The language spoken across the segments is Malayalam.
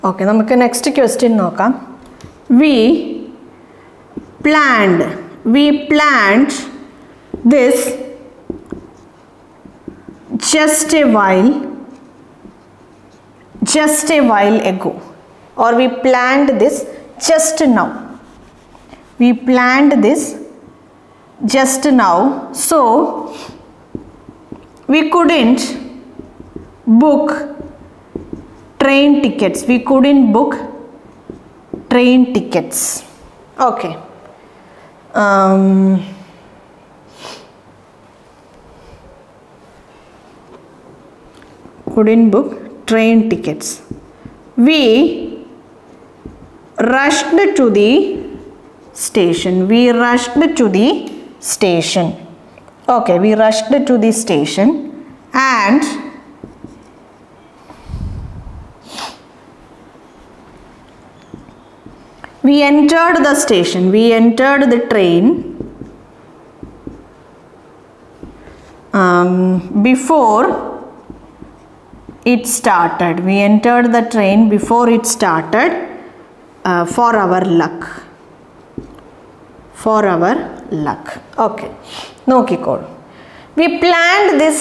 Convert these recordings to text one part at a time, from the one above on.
ഓക്കെ, നമുക്ക് നെക്സ്റ്റ് ക്വസ്റ്റ്യൻ നോക്കാം. We planned this just a while ago, or we planned this just now. We planned this just now, so we couldn't book train tickets. We couldn't book train tickets. Okay. Couldn't book train tickets. We rushed to the station. We rushed to the station. Okay, we rushed to the station and we entered the station. We entered the train before it started. We entered the train before it started for our luck. For our luck. Okay. നോക്കിക്കോളൂ. We planned this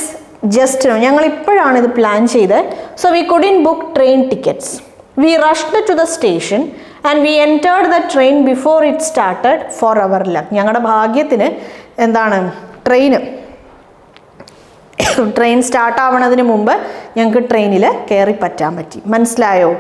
just now. ഞങ്ങൾ ഇപ്പോഴാണ് ഇത് പ്ലാൻ ചെയ്തത്. So we couldn't book train tickets. We rushed to the station and we entered the train before it started for our luck. ഞങ്ങളുടെ ഭാഗ്യത്തിന് എന്താണ് ട്രെയിൻ സ്റ്റാർട്ട് ആവണതിന് മുമ്പ് ഞങ്ങൾക്ക് ട്രെയിനിൽ കയറി പറ്റാൻ പറ്റി. മനസ്സിലായോ?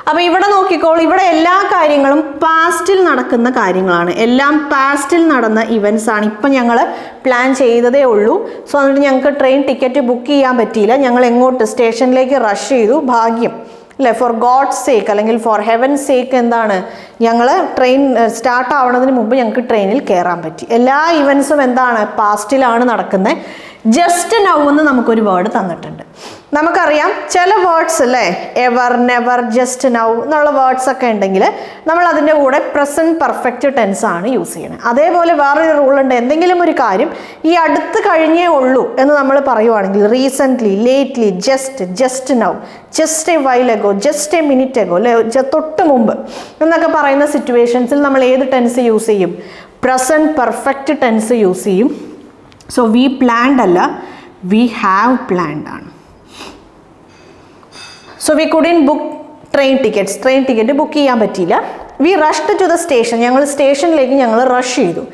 അപ്പോൾ ഇവിടെ നോക്കിക്കോളൂ, ഇവിടെ എല്ലാ കാര്യങ്ങളും പാസ്റ്റിൽ നടക്കുന്ന കാര്യങ്ങളാണ്. എല്ലാം പാസ്റ്റിൽ നടന്ന ഇവൻറ്റ്സ് ആണ്. ഇപ്പം ഞങ്ങൾ പ്ലാൻ ചെയ്തതേ ഉള്ളൂ. സോ എന്നിട്ട് ഞങ്ങൾക്ക് ട്രെയിൻ ടിക്കറ്റ് ബുക്ക് ചെയ്യാൻ പറ്റിയില്ല. ഞങ്ങൾ എങ്ങോട്ട് സ്റ്റേഷനിലേക്ക് റഷ് ചെയ്തു. ഭാഗ്യം അല്ലേ, ഫോർ ഗോഡ്സ് സേക്ക് അല്ലെങ്കിൽ ഫോർ ഹെവൻസ് സേക്ക് എന്താണ്, ഞങ്ങൾ ട്രെയിൻ സ്റ്റാർട്ട് ആവണതിന് മുമ്പ് ഞങ്ങൾക്ക് ട്രെയിനിൽ കയറാൻ പറ്റി. എല്ലാ ഇവൻറ്റ്സും എന്താണ്, പാസ്റ്റിലാണ് നടക്കുന്നത്. ജസ്റ്റ് നൗ എന്ന് നമുക്കൊരു വേർഡ് തന്നിട്ടുണ്ട്. നമുക്കറിയാം ചില വേർഡ്സ് അല്ലേ, എവർ, നെവർ, ജസ്റ്റ് നൗ എന്നുള്ള വേർഡ്സ് ഒക്കെ ഉണ്ടെങ്കിൽ നമ്മൾ അതിൻ്റെ കൂടെ പ്രസൻറ്റ് പെർഫെക്റ്റ് ടെൻസ് ആണ് യൂസ് ചെയ്യണത്. അതേപോലെ വേറൊരു റൂൾ ഉണ്ട്. എന്തെങ്കിലും ഒരു കാര്യം ഈ അടുത്ത് കഴിഞ്ഞേ ഉള്ളൂ എന്ന് നമ്മൾ പറയുവാണെങ്കിൽ recently, lately, just now, just a while ago, just a minute ago അല്ലെ, തൊട്ട് മുമ്പ് എന്നൊക്കെ പറയുന്ന സിറ്റുവേഷൻസിൽ നമ്മൾ ഏത് ടെൻസ് യൂസ് ചെയ്യും? പ്രസൻറ്റ് പെർഫെക്റ്റ് ടെൻസ് യൂസ് ചെയ്യും. സോ വി പ്ലാൻഡ് അല്ല, വി ഹാവ് പ്ലാൻഡ് ആണ്. So we couldn't book train ticket book ചെയ്യാൻ പറ്റിയില്ല. We rushed to the station, ഞങ്ങൾ സ്റ്റേഷനിലേക്ക് ഞങ്ങൾ റഷ് ചെയ്തു.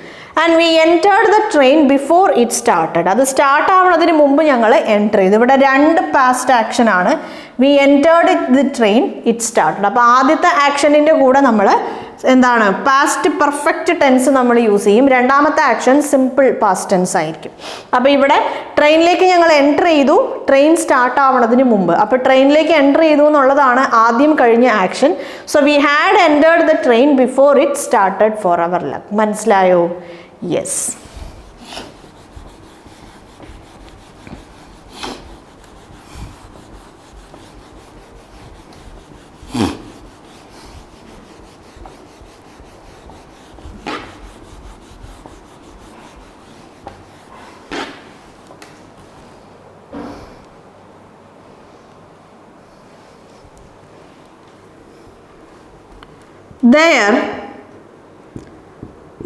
And we entered the train before it started, അത് സ്റ്റാർട്ട് ആവുന്നതിന് മുമ്പ് ഞങ്ങൾ എൻ്റർ ചെയ്തു. ഇവിടെ രണ്ട് പാസ്റ്റ് ആക്ഷൻ ആണ്. We entered the train, it started. അപ്പോൾ ആദ്യത്തെ ആക്ഷനിൻ്റെ കൂടെ നമ്മൾ എന്താണ്, പാസ്റ്റ് പെർഫെക്റ്റ് ടെൻസ് നമ്മൾ യൂസ് ചെയ്യും. രണ്ടാമത്തെ ആക്ഷൻ സിമ്പിൾ പാസ്റ്റ് ടെൻസ് ആയിരിക്കും. അപ്പോൾ ഇവിടെ ട്രെയിനിലേക്ക് ഞങ്ങൾ എൻ്റർ ചെയ്തു, ട്രെയിൻ സ്റ്റാർട്ട് ആവണതിന് മുമ്പ്. അപ്പോൾ ട്രെയിനിലേക്ക് എൻ്റർ ചെയ്തു എന്നുള്ളതാണ് ആദ്യം കഴിഞ്ഞ action. So we had entered the train before it started for our luck. മനസ്സിലായോ? Yes.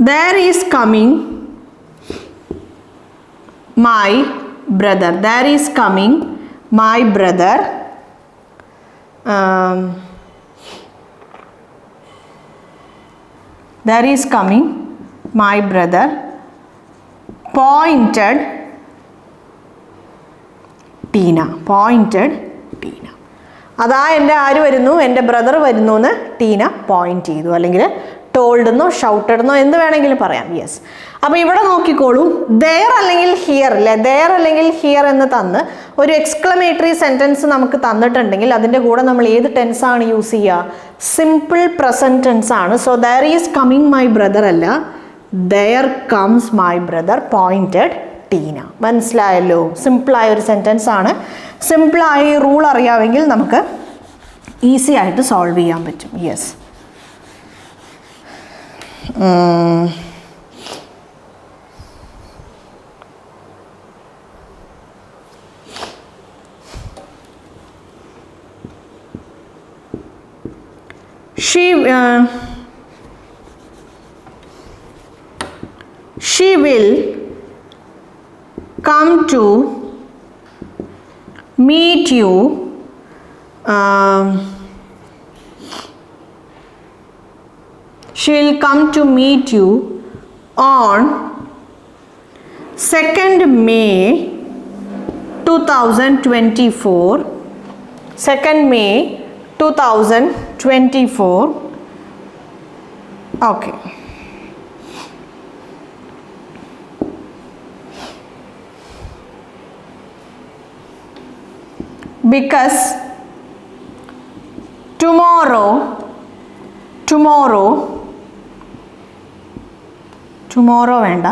There is coming my brother. There is coming my brother. There is coming my brother. Pointed Tina. അതാ എൻ്റെ ആര് വരുന്നു, എൻ്റെ ബ്രദർ വരുന്നു എന്ന് ടീന പോയിന്റ് ചെയ്തു, അല്ലെങ്കിൽ ടോൾഡെന്നോ ഷൗട്ടഡെന്നോ എന്ത് വേണമെങ്കിലും പറയാം. യെസ്. അപ്പോൾ ഇവിടെ നോക്കിക്കോളൂ, ദെയർ അല്ലെങ്കിൽ ഹിയർ അല്ലേ, ദെയർ അല്ലെങ്കിൽ ഹിയർ എന്ന് തന്ന് ഒരു എക്സ്ക്ലമേറ്ററി സെൻറ്റൻസ് നമുക്ക് തന്നിട്ടുണ്ടെങ്കിൽ അതിൻ്റെ കൂടെ നമ്മൾ ഏത് ടെൻസാണ് യൂസ് ചെയ്യുക? സിമ്പിൾ പ്രസൻറ്റ് ടെൻസ് ആണ്. So there is coming my brother അല്ല, there comes my brother pointed ടീന. മനസ്സിലായല്ലോ? സിമ്പിളായ ഒരു സെൻറ്റൻസ് ആണ്. സിമ്പിളായി റൂൾ അറിയാമെങ്കിൽ നമുക്ക് ഈസി ആയിട്ട് സോൾവ് ചെയ്യാൻ പറ്റും. Yes. she will come to meet you she will come to meet you on 2nd May 2024. 2nd May 2024. Okay. Because tomorrow വേണ്ട,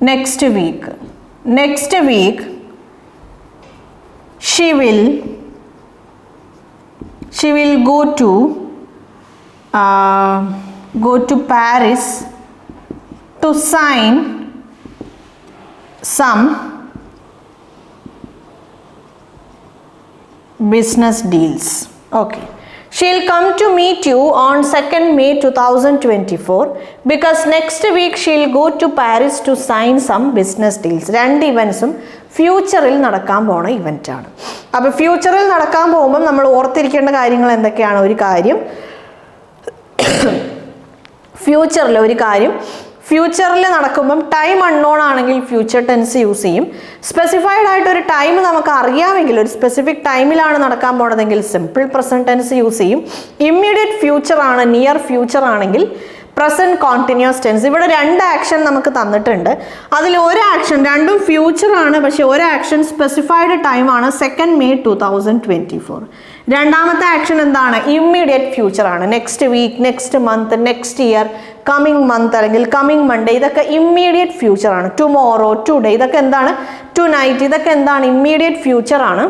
next week she will go to Paris to sign some business deals. Okay. She'll come to meet you on 2nd May 2024 because next week she'll go to Paris to sign some business deals. രണ്ട് ഇവൻസും ഫ്യൂച്ചറിൽ നടക്കാൻ പോണ ഇവൻ്റാണ്. അപ്പോൾ ഫ്യൂച്ചറിൽ നടക്കാൻ പോകുമ്പോൾ നമ്മൾ ഓർത്തിരിക്കേണ്ട കാര്യങ്ങൾ എന്തൊക്കെയാണ്? ഒരു കാര്യം ഫ്യൂച്ചറിൽ നടക്കുമ്പം ടൈം അൺനോൺ ആണെങ്കിൽ ഫ്യൂച്ചർ ടെൻസ് യൂസ് ചെയ്യും. സ്പെസിഫൈഡ് ആയിട്ട് ഒരു ടൈം നമുക്ക് അറിയാമെങ്കിൽ, ഒരു സ്പെസിഫിക് ടൈമിലാണ് നടക്കാൻ പോണതെങ്കിൽ സിമ്പിൾ പ്രസന്റ് ടെൻസ് യൂസ് ചെയ്യും. ഇമ്മീഡിയറ്റ് ഫ്യൂച്ചർ ആണ്, നിയർ ഫ്യൂച്ചർ ആണെങ്കിൽ പ്രസന്റ് കോണ്ടിന്യൂസ് ടെൻസ്. ഇവിടെ രണ്ട് ആക്ഷൻ നമുക്ക് തന്നിട്ടുണ്ട്. അതിൽ ഒരു ആക്ഷൻ, രണ്ടും ഫ്യൂച്ചർ ആണ്, പക്ഷെ ഒരു ആക്ഷൻ സ്പെസിഫൈഡ് ടൈം ആണ് 2nd May 2024. രണ്ടാമത്തെ ആക്ഷൻ എന്താണ്? ഇമ്മീഡിയറ്റ് ഫ്യൂച്ചർ ആണ്. Next week, next month, next year, coming month അല്ലെങ്കിൽ കമ്മിങ് മൺഡേ, ഇതൊക്കെ ഇമ്മീഡിയറ്റ് ഫ്യൂച്ചർ ആണ്. ടുമോറോ, ടുഡേ, ഇതൊക്കെ എന്താണ്? ടു നൈറ്റ്, ഇതൊക്കെ എന്താണ്? ഇമ്മീഡിയറ്റ് ഫ്യൂച്ചർ ആണ്.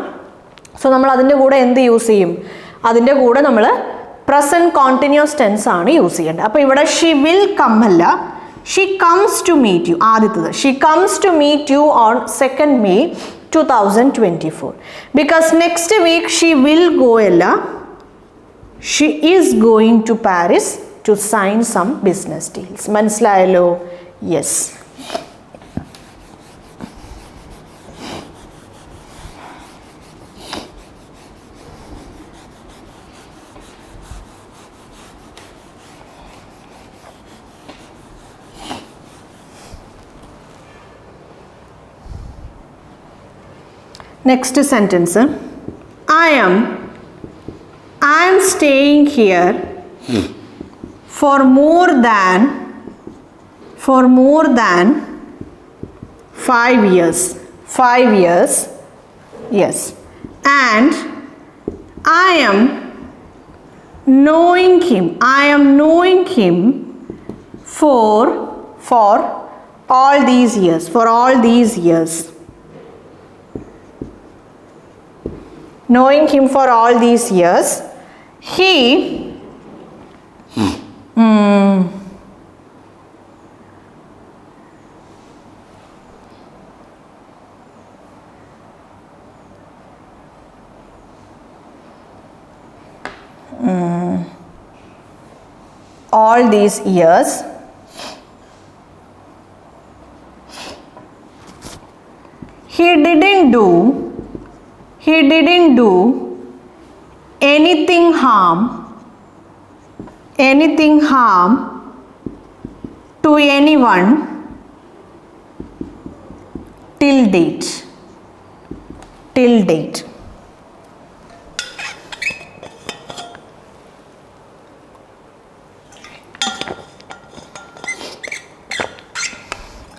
സോ നമ്മൾ അതിൻ്റെ കൂടെ എന്ത് യൂസ് ചെയ്യും? അതിൻ്റെ കൂടെ നമ്മൾ പ്രസന്റ് കോണ്ടിന്യൂസ് ടെൻസ് ആണ് യൂസ് ചെയ്യേണ്ടത്. അപ്പോൾ ഇവിടെ ഷി വിൽ കം അല്ല, she comes to meet you. ആദ്യത്തത് she comes to meet you on 2nd May 2024 because next week she will go അല്ല, she is going to Paris to sign some business deals. മനസ്സിലായല്ലോ? Yes. Next sentence. I am staying here for more than 5 years. 5 years. Yes. And I am knowing him. I am knowing him for all these years. For all these years. Knowing him for all these years, he all these years he didn't do anything harm to anyone till date.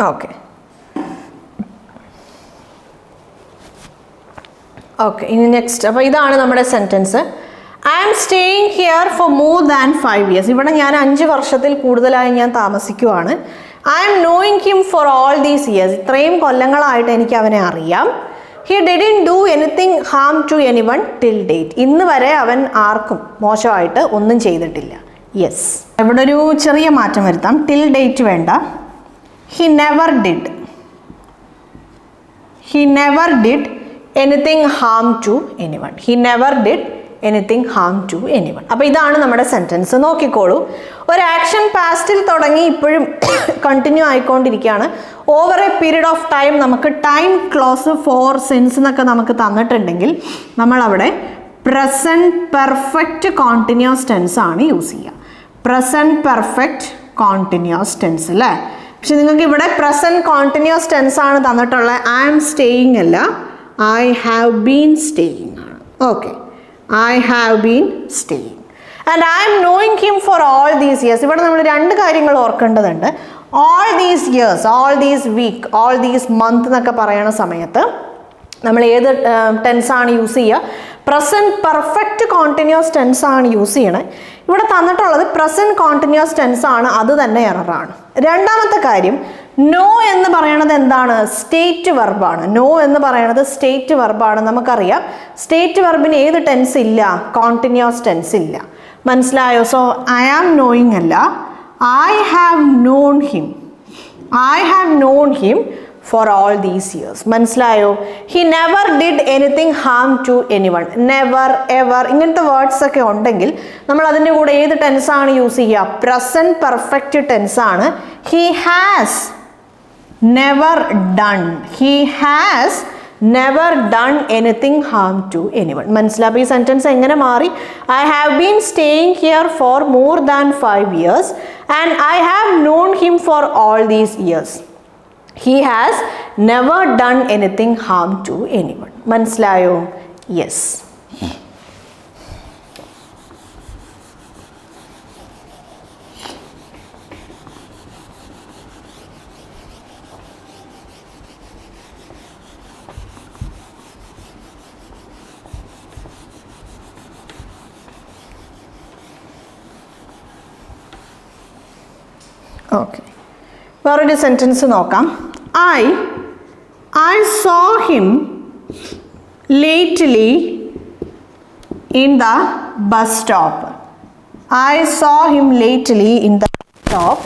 Okay. Okay, ഇനി നെക്സ്റ്റ്. അപ്പോൾ ഇതാണ് നമ്മുടെ sentence. I am staying here for more than 5 years. ഇവിടെ ഞാൻ 5 വർഷത്തിൽ കൂടുതലായി ഞാൻ താമസിക്കുവാണ്. I am knowing him for all these years. ഇത്രയും കൊല്ലങ്ങളായിട്ട് എനിക്ക് അവനെ അറിയാം. He didn't do anything harm to anyone till date. ഇന്ന് വരെ അവൻ ആർക്കും മോശമായിട്ട് ഒന്നും ചെയ്തിട്ടില്ല. യെസ്. ഇവിടെ ഒരു ചെറിയ മാറ്റം വരുത്താം. ടിൽ ഡേറ്റ് വേണ്ട. He never did anything harm to anyone. He never did anything harm to anyone. അപ്പോൾ ഇതാണ് നമ്മുടെ സെൻറ്റൻസ്. നോക്കിക്കോളൂ, ഒരു ആക്ഷൻ പാസ്റ്റിൽ തുടങ്ങി ഇപ്പോഴും കണ്ടിന്യൂ ആയിക്കൊണ്ടിരിക്കുകയാണ്. Over A period of time നമുക്ക് ടൈം ക്ലോസ് ഫോർ സിൻസ് എന്നൊക്കെ നമുക്ക് തന്നിട്ടുണ്ടെങ്കിൽ നമ്മളവിടെ പ്രസൻറ്റ് പെർഫെക്റ്റ് കോണ്ടിന്യൂസ് ടെൻസ് ആണ് യൂസ് ചെയ്യുക. പ്രസൻറ്റ് പെർഫെക്റ്റ് കോണ്ടിന്യൂസ് ടെൻസ് അല്ലേ. പക്ഷെ നിങ്ങൾക്ക് ഇവിടെ പ്രസൻറ്റ് കോണ്ടിന്യൂസ് ടെൻസ് ആണ് തന്നിട്ടുള്ളത്. ഐ ആം സ്റ്റേയിങ് അല്ല, ഐ ഹാവ് ബീൻ സ്റ്റേയിങ് ആണ്. Okay, I have been staying and I am knowing him for all these years. ഇവിടെ നമ്മൾ രണ്ട് കാര്യങ്ങൾ ഓർക്കേണ്ടതുണ്ട്. all these years, all these week, all these month എന്നൊക്കെ പറയുന്ന സമയത്ത് നമ്മൾ ഏത് ടെൻസ് ആണ് യൂസ് ചെയ്യുക? പ്രസൻറ്റ് പെർഫെക്റ്റ് കോണ്ടിന്യൂസ് ടെൻസ് ആണ് യൂസ് ചെയ്യണത്. ഇവിടെ തന്നിട്ടുള്ളത് പ്രസൻറ്റ് കോണ്ടിന്യൂസ് ടെൻസ് ആണ്, അത് തന്നെ എററാണ്. രണ്ടാമത്തെ കാര്യം, നോ എന്ന് പറയണത് എന്താണ്? സ്റ്റേറ്റ് വെർബാണ്. നോ എന്ന് പറയണത് സ്റ്റേറ്റ് വെർബാണ്. നമുക്കറിയാം സ്റ്റേറ്റ് വെർബിന് ഏത് ടെൻസ് ഇല്ല? കോണ്ടിന്യൂസ് ടെൻസ് ഇല്ല. മനസ്സിലായോ? സോ ഐ ആം നോയിങ് അല്ല, I have known him. I have known him for all these years. മനസ്സിലായോ? He never did anything harm to anyone. Never, ever ഇങ്ങനത്തെ വേർഡ്സ് ഒക്കെ ഉണ്ടെങ്കിൽ നമ്മൾ അതിൻ്റെ കൂടെ ഏത് ടെൻസാണ് യൂസ് ചെയ്യുക? പ്രസൻറ്റ് പെർഫെക്റ്റ് ടെൻസാണ്. He has never done. He has never done anything harm to anyone. മനസ്സിലാവും? അപ്പോൾ ഈ സെൻറ്റൻസ് എങ്ങനെ മാറി? I have been staying here for more than 5 years and I have known him for all these years. He has never done anything harm to anyone. മനസ്സിലായോ? Yes. Okay. വേറൊരു സെൻറ്റൻസ് നോക്കാം. I saw him lately in the bus stop. I saw him lately in the bus stop.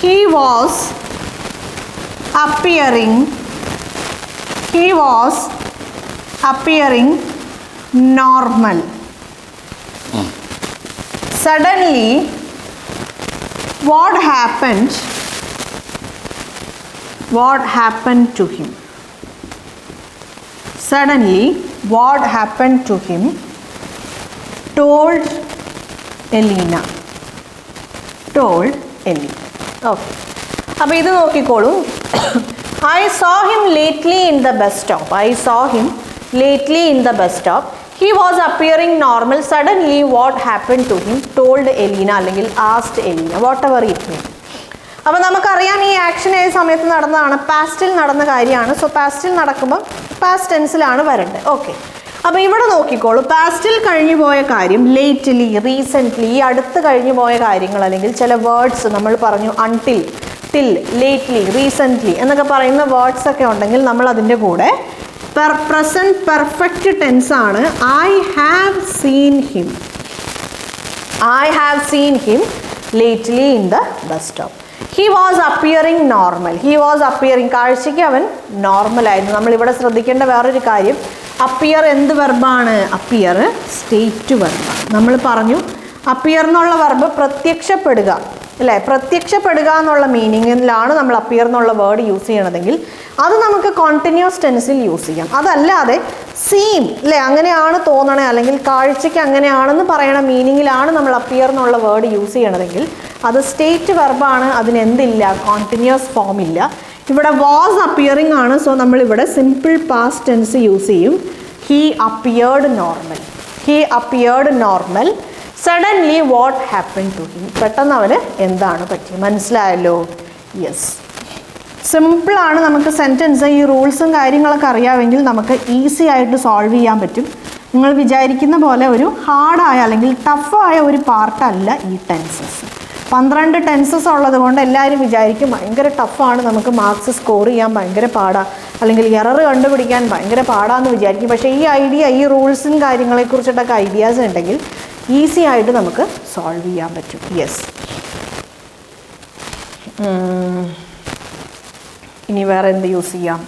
He was appearing normal. Suddenly, what happened to him? Suddenly, what happened to him? Told Elena. Okay. അപ്പോൾ ഇത് നോക്കിക്കോളൂ. I saw him lately in the bus stop. I saw him lately in the bus stop. He was appearing normal. Suddenly, what happened to him? Told Elena അല്ലെങ്കിൽ asked Elena. Whatever it means. അപ്പോൾ നമുക്കറിയാം ഈ ആക്ഷൻ ഏത് സമയത്ത് നടന്നതാണ്? പാസ്റ്റിൽ നടന്ന കാര്യമാണ്. സോ പാസ്റ്റിൽ നടക്കുമ്പോൾ പാസ്റ്റ് ടെൻസിലാണ് വരേണ്ടത്. ഓക്കെ, അപ്പോൾ ഇവിടെ നോക്കിക്കോളൂ. പാസ്റ്റിൽ കഴിഞ്ഞു പോയ കാര്യം ലേറ്റ്ലി, റീസെൻ്റ്ലി, ഈ അടുത്ത് കഴിഞ്ഞു പോയ കാര്യങ്ങൾ അല്ലെങ്കിൽ ചില വേർഡ്സ് നമ്മൾ പറഞ്ഞു അൺടിൽ, ടിൽ, ലേറ്റ്ലി, റീസെൻ്റ്ലി എന്നൊക്കെ പറയുന്ന വേർഡ്സ് ഒക്കെ ഉണ്ടെങ്കിൽ നമ്മൾ അതിൻ്റെ കൂടെ പ്രസൻറ്റ് പെർഫെക്റ്റ് ടെൻസ് ആണ്. I have seen him. I have seen him lately in the bus stop. He was appearing normal. He was appearing. കാഴ്ചയ്ക്ക് അവൻ നോർമൽ ആയിരുന്നു. നമ്മളിവിടെ ശ്രദ്ധിക്കേണ്ട വേറൊരു കാര്യം, അപ്പിയർ എന്ത് വെർബാണ്? Appear state വെർബാണ്. നമ്മൾ പറഞ്ഞു അപ്പിയർ എന്നുള്ള വെർബ് പ്രത്യക്ഷപ്പെടുക അല്ലേ? പ്രത്യക്ഷപ്പെടുക എന്നുള്ള മീനിങ്ങിലാണ് നമ്മൾ അപ്പിയർ എന്നുള്ള വേർഡ് യൂസ് ചെയ്യണതെങ്കിൽ അത് നമുക്ക് കോണ്ടിന്യൂസ് ടെൻസിൽ യൂസ് ചെയ്യാം. അതല്ലാതെ സീം അല്ലേ, അങ്ങനെയാണ് തോന്നണേ അല്ലെങ്കിൽ കാഴ്ചയ്ക്ക് അങ്ങനെയാണെന്ന് പറയണ മീനിങ്ങിലാണ് നമ്മൾ അപ്പിയർ എന്നുള്ള വേർഡ് യൂസ് ചെയ്യണതെങ്കിൽ അത് സ്റ്റേറ്റ് വെർബാണ്. അതിനെന്തില്ല? കോണ്ടിന്യൂസ് ഫോം ഇല്ല. ഇവിടെ വാസ് അപ്പിയറിംഗ് ആണ്. സോ നമ്മളിവിടെ സിമ്പിൾ പാസ്റ്റ് ടെൻസ് യൂസ് ചെയ്യും. He appeared normal. He appeared normal. Suddenly what happen to him. പെട്ടെന്ന് അവന് എന്താണ് പറ്റിയത്? മനസ്സിലായല്ലോ? യെസ്, സിമ്പിളാണ്. നമുക്ക് സെൻറ്റൻസ് ഈ റൂൾസും കാര്യങ്ങളൊക്കെ അറിയാമെങ്കിൽ നമുക്ക് ഈസി ആയിട്ട് സോൾവ് ചെയ്യാൻ പറ്റും. നിങ്ങൾ വിചാരിക്കുന്ന പോലെ ഒരു ഹാർഡായ അല്ലെങ്കിൽ ടഫായ ഒരു പാർട്ടല്ല ഈ ടെൻസസ്. 12 ടെൻസസ് ഉള്ളത് കൊണ്ട് എല്ലാവരും വിചാരിക്കും ഭയങ്കര ടഫാണ്, നമുക്ക് മാർക്സ് സ്കോർ ചെയ്യാൻ ഭയങ്കര പാടാണ് അല്ലെങ്കിൽ എറർ കണ്ടുപിടിക്കാൻ ഭയങ്കര പാടാന്ന് വിചാരിക്കും. പക്ഷേ ഈ ഐഡിയ, ഈ റൂൾസും കാര്യങ്ങളെക്കുറിച്ചിട്ടൊക്കെ ഐഡിയാസ് ഉണ്ടെങ്കിൽ ഈസി ആയിട്ട് നമുക്ക് സോൾവ് ചെയ്യാൻ പറ്റും. യെസ്, ഇനി വേറെ എന്ത് യൂസ് ചെയ്യാം?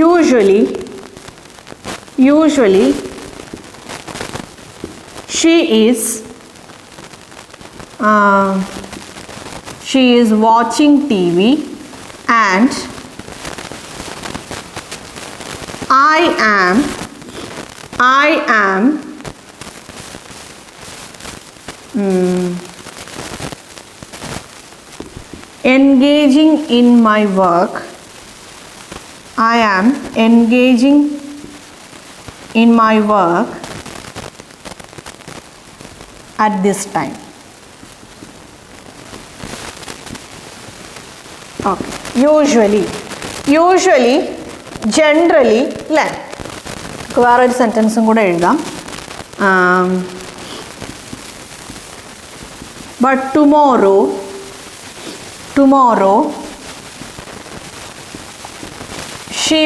Usually she is watching TV and I am engaging in my work. I am engaging in my work at this time. Okay. Usually, generally, അല്ലേ? വേറൊരു സെൻറ്റൻസും കൂടെ എഴുതാം. But tomorrow she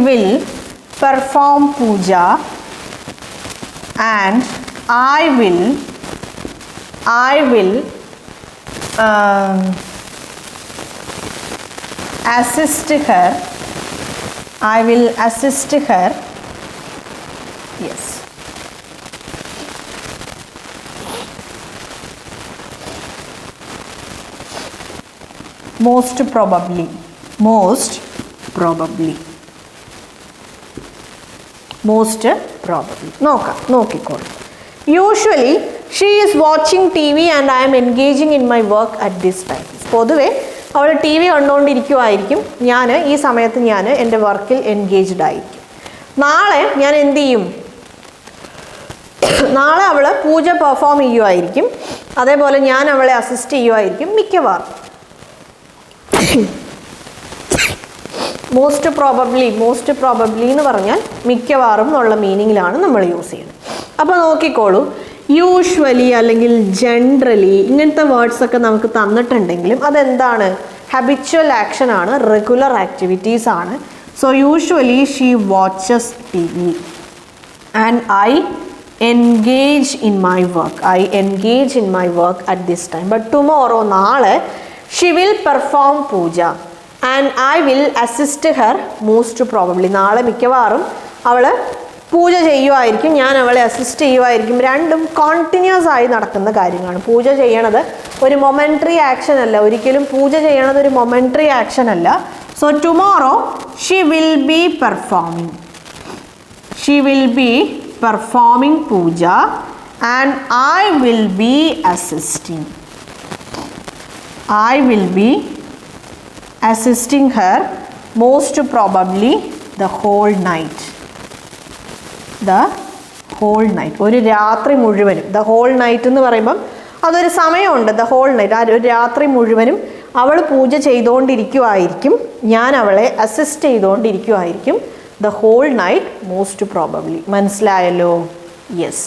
will perform puja and I will assist her. Yes. Most probably. നോക്കിക്കോളൂ. Usually she is watching TV and I am engaging in my work at this time. പൊതുവെ അവൾ ടി വി കണ്ടുകൊണ്ടിരിക്കുമായിരിക്കും, ഞാൻ ഈ സമയത്ത് ഞാൻ എൻ്റെ വർക്കിൽ എൻഗേജ്ഡ് ആയിരിക്കും. നാളെ ഞാൻ എന്ത് ചെയ്യും? നാളെ അവൾ പൂജ പെർഫോം ചെയ്യുമായിരിക്കും, അതേപോലെ ഞാൻ അവളെ അസിസ്റ്റ് ചെയ്യുമായിരിക്കും മിക്കവാറും. മോസ്റ്റ് പ്രോബബ്ലി എന്ന് പറഞ്ഞാൽ മിക്കവാറും എന്നുള്ള മീനിങ്ങിലാണ് നമ്മൾ യൂസ് ചെയ്യുന്നത്. അപ്പോൾ നോക്കിക്കോളൂ, യൂഷ്വലി അല്ലെങ്കിൽ ജനറലി ഇങ്ങനത്തെ വേർഡ്സൊക്കെ നമുക്ക് തന്നിട്ടുണ്ടെങ്കിലും അതെന്താണ്? ഹാബിച്വൽ ആക്ഷൻ ആണ്, റെഗുലർ ആക്ടിവിറ്റീസ് ആണ്. So usually she watches TV and I engage in my work at this time. But tomorrow, നാളെ, she will perform puja and I will assist her most probably. നാളെ മിക്കവാറും അവൾ പൂജ ചെയ്യുമായിരിക്കും, ഞാൻ അവളെ അസിസ്റ്റ് ചെയ്യുമായിരിക്കും. രണ്ടും കോണ്ടിന്യൂസ് ആയി നടക്കുന്ന കാര്യങ്ങളാണ്. പൂജ ചെയ്യണത് ഒരു മൊമെൻ്ററി ആക്ഷൻ അല്ല, ഒരിക്കലും പൂജ ചെയ്യണത് ഒരു മൊമെൻ്ററി ആക്ഷൻ അല്ല. So tomorrow she will B performing puja and I will be assisting her most probably the whole night. ഒരു രാത്രി മുഴുവനും. ദ ഹോൾ നൈറ്റ് എന്ന് പറയുമ്പം അതൊരു സമയമുണ്ട്. ദ ഹോൾ നൈറ്റ്, ഒരു രാത്രി മുഴുവനും അവൾ പൂജ ചെയ്തുകൊണ്ടിരിക്കുമായിരിക്കും, ഞാൻ അവളെ അസിസ്റ്റ് ചെയ്തുകൊണ്ടിരിക്കുമായിരിക്കും. The whole night most probably. മനസ്സിലായല്ലോ? യെസ്.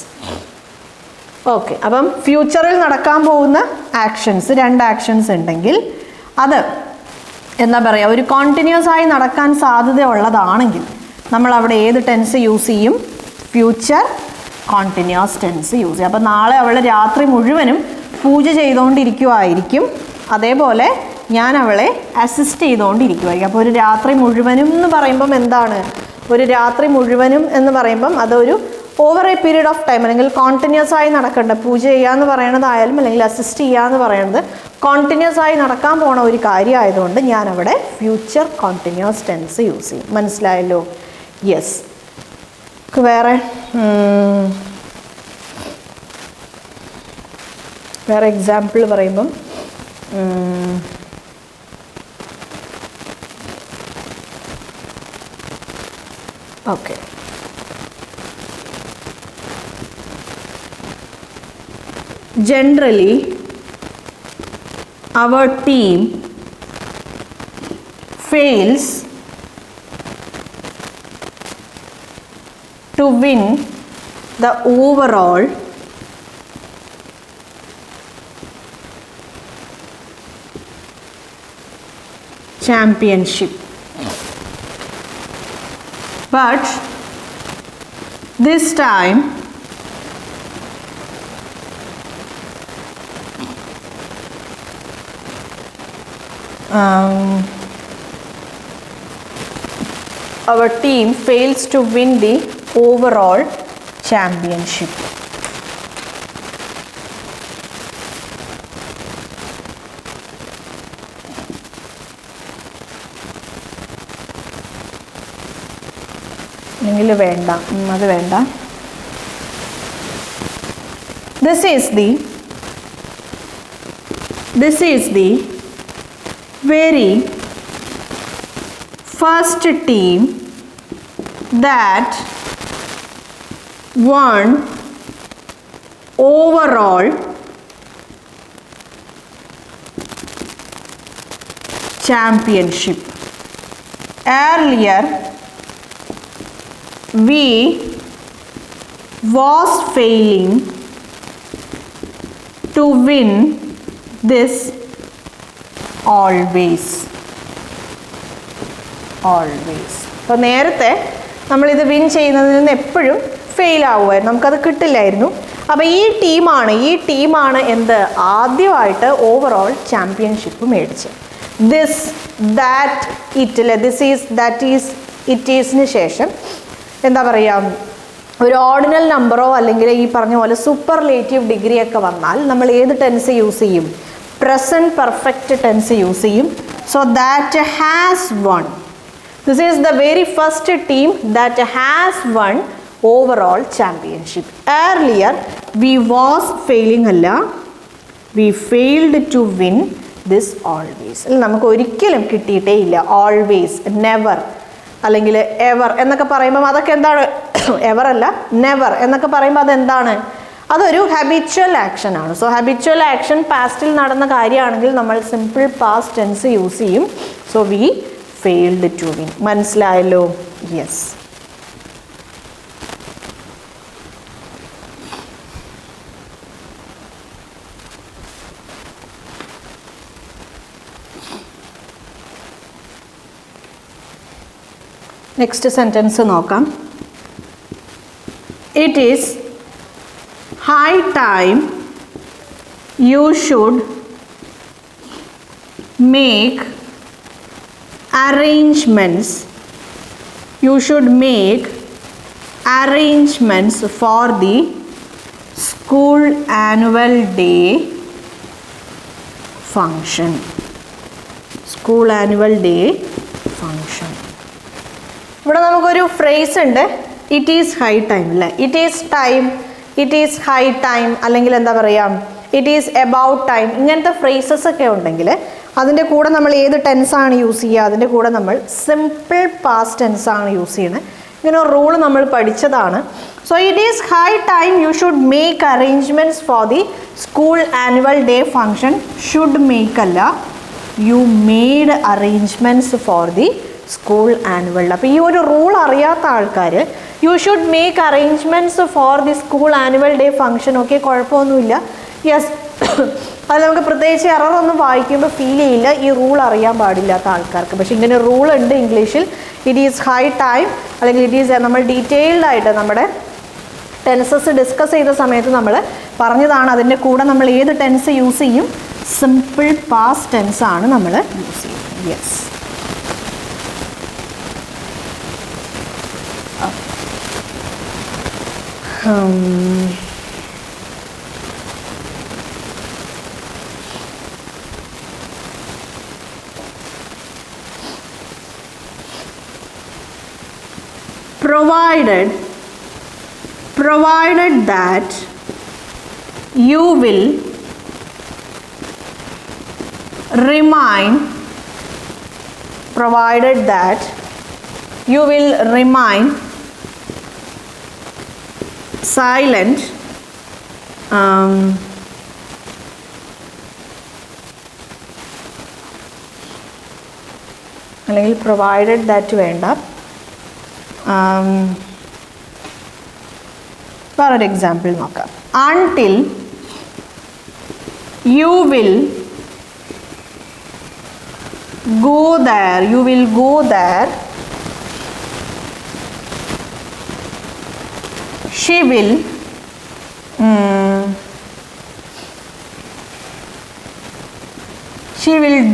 ഓക്കെ. അപ്പം ഫ്യൂച്ചറിൽ നടക്കാൻ പോകുന്ന ആക്ഷൻസ്, 2 ആക്ഷൻസ് ഉണ്ടെങ്കിൽ അത് എന്താ പറയുക, ഒരു കോണ്ടിന്യൂസ് ആയി നടക്കാൻ സാധ്യതയുള്ളതാണെങ്കിൽ നമ്മൾ അവിടെ ഏത് ടെൻസ് യൂസ് ചെയ്യും? ഫ്യൂച്ചർ കോണ്ടിന്യൂസ് ടെൻസ് യൂസ് ചെയ്യും. അപ്പോൾ നാളെ അവൾ രാത്രി മുഴുവനും പൂജ ചെയ്തുകൊണ്ടിരിക്കുമായിരിക്കും, അതേപോലെ ഞാൻ അവളെ അസിസ്റ്റ് ചെയ്തുകൊണ്ടിരിക്കുമായിരിക്കും. അപ്പോൾ ഒരു രാത്രി മുഴുവനും എന്ന് പറയുമ്പം എന്താണ്? ഒരു രാത്രി മുഴുവനും എന്ന് പറയുമ്പം അതൊരു over A period of time, അല്ലെങ്കിൽ കോണ്ടിന്യൂസ് ആയി നടക്കേണ്ട, പൂജ ചെയ്യാന്ന് പറയണതായാലും അല്ലെങ്കിൽ അസിസ്റ്റ് ചെയ്യാന്ന് പറയുന്നത് കോണ്ടിന്യൂസ് ആയി നടക്കാൻ പോണ ഒരു കാര്യമായതുകൊണ്ട് ഞാൻ അവിടെ ഫ്യൂച്ചർ കോണ്ടിന്യൂസ് ടെൻസ് യൂസ് ചെയ്യും. മനസ്സിലായല്ലോ? യെസ്. വേറെ എക്സാമ്പിൾ പറയുമ്പം okay, generally our team fails to win the overall championship. But this time our team fails to win the overall championship. നിങ്ങൾ വേണ്ട, അത് വേണ്ട. This is the very first team that won overall championship. Earlier we was failing to win this always. അപ്പോൾ നേരത്തെ നമ്മളിത് വിൻ ചെയ്യുന്നതിൽ നിന്ന് എപ്പോഴും ഫെയിൽ ആവുമായിരുന്നു, നമുക്കത് കിട്ടില്ലായിരുന്നു. അപ്പോൾ ഈ ടീമാണ് എന്ത് ആദ്യമായിട്ട് ഓവറോൾ ചാമ്പ്യൻഷിപ്പ് മേടിച്ചത്. ദിസ് ദാറ്റ് ഇറ്റ് അല്ലെ, this is that is it ഈസിന് ശേഷം എന്താ പറയുക, ഒരു ഓർഡിനൽ നമ്പറോ അല്ലെങ്കിൽ ഈ പറഞ്ഞ പോലെ സൂപ്പർലേറ്റീവ് ഡിഗ്രി ഒക്കെ വന്നാൽ നമ്മൾ ഏത് ടെൻസ് യൂസ് ചെയ്യും? പ്രസൻറ്റ് പെർഫെക്റ്റ് ടെൻസ് യൂസ് ചെയ്യും. So that has won. This is the very first team that has won overall championship. Earlier we was failing അല്ല, we failed to win this always. നമുക്ക് ഒരിക്കലും കിട്ടിയിട്ടേ ഇല്ല. ഓൾവേസ്, നെവർ അല്ലെങ്കിൽ എവർ എന്നൊക്കെ പറയുമ്പം അതൊക്കെ എന്താണ്? എവർ അല്ല, നെവർ എന്നൊക്കെ പറയുമ്പോൾ അതെന്താണ്? അതൊരു ഹാബിച്വൽ ആക്ഷൻ ആണ്. സോ ഹാബിച്വൽ ആക്ഷൻ പാസ്റ്റിൽ നടന്ന കാര്യമാണെങ്കിൽ നമ്മൾ സിമ്പിൾ പാസ്റ്റ് ടെൻസ് യൂസ് ചെയ്യും. So we failed to win. മനസ്സിലായല്ലോ? യെസ്. നെക്സ്റ്റ് സെൻറ്റൻസ് നോക്കാം. It is high time you should make arrangements. You should make arrangements for the school annual day function. School annual day function. ഇവിടെ നമുക്കൊരു ഫ്രേസ് ഉണ്ട്, ഇറ്റ് ഈസ് ഹൈ ടൈം അല്ലേ. It is time, it is high time, അല്ലെങ്കിൽ എന്താ പറയുക, ഇറ്റ് ഈസ് എബൌട്ട് ടൈം. ഇങ്ങനത്തെ ഫ്രേസസ് ഒക്കെ ഉണ്ടെങ്കിൽ അതിൻ്റെ കൂടെ നമ്മൾ ഏത് ടെൻസാണ് യൂസ് ചെയ്യുക? അതിൻ്റെ കൂടെ നമ്മൾ സിമ്പിൾ പാസ്റ്റ് ടെൻസാണ് യൂസ് ചെയ്യുന്നത്. ഇങ്ങനെ ഒരു റൂൾ നമ്മൾ പഠിച്ചതാണ്. So it is high time you should make arrangements for the school annual day function. Should make അല്ല, you made arrangements for the school annual. അപ്പോൾ ഈ ഒരു റൂൾ അറിയാത്ത ആൾക്കാർ you should make arrangements for the school annual day function, okay, കുഴപ്പമൊന്നുമില്ല. യെസ്, അത് നമുക്ക് പ്രത്യേകിച്ച് എററൊന്നും വായിക്കുമ്പോൾ ഫീൽ ചെയ്യില്ല, ഈ റൂൾ അറിയാൻ പാടില്ലാത്ത ആൾക്കാർക്ക്. പക്ഷെ ഇങ്ങനെ റൂൾ ഉണ്ട് ഇംഗ്ലീഷിൽ. ഇറ്റ് ഈസ് ഹൈ ടൈം അല്ലെങ്കിൽ ഇറ്റ് ഈസ്, നമ്മൾ ഡീറ്റെയിൽഡ് ആയിട്ട് നമ്മുടെ ടെൻസസ് ഡിസ്കസ് ചെയ്ത സമയത്ത് നമ്മൾ പറഞ്ഞതാണ്. അതിൻ്റെ കൂടെ നമ്മൾ ഏത് ടെൻസ് യൂസ് ചെയ്യും? സിമ്പിൾ പാസ്റ്റ് ടെൻസ് ആണ് നമ്മൾ യൂസ് ചെയ്യും. Yes. provided that you will remain silent അല്ലെങ്കിൽ provided that വേണ്ട. വേറൊരു എക്സാമ്പിൾ നോക്കാം. until you will go there. You will go there. She will